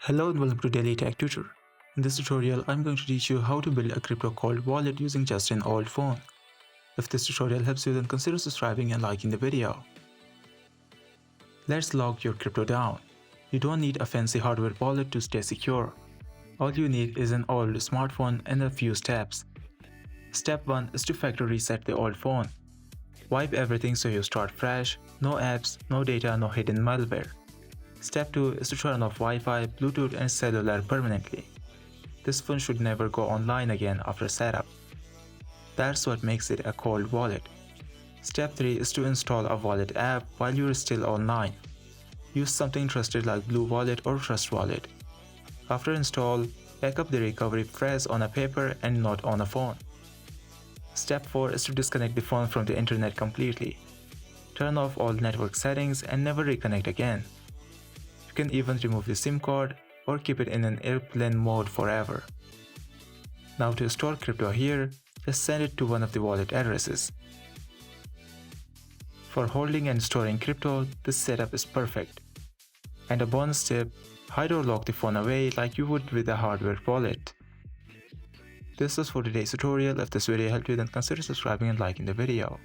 Hello and welcome to Daily Tech Tutor. In this tutorial, I'm going to teach you how to build a crypto cold wallet using just an old phone. If this tutorial helps you, then consider subscribing and liking the video. Let's lock your crypto down. You don't need a fancy hardware wallet to stay secure. All you need is an old smartphone and a few steps. Step 1 is to factory reset the old phone. Wipe everything so you start fresh, no apps, no data, no hidden malware. Step 2 is to turn off Wi-Fi, Bluetooth and cellular permanently. This phone should never go online again after setup. That's what makes it a cold wallet. Step 3 is to install a wallet app while you're still online. Use something trusted like Blue Wallet or Trust Wallet. After install, back up the recovery phrase on a paper and not on a phone. Step 4 is to disconnect the phone from the internet completely. Turn off all network settings and never reconnect again. You can even remove the SIM card or keep it in an airplane mode forever. Now to store crypto here, just send it to one of the wallet addresses. For holding and storing crypto, this setup is perfect. And a bonus tip, hide or lock the phone away like you would with a hardware wallet. This was for today's tutorial. If this video helped you, then consider subscribing and liking the video.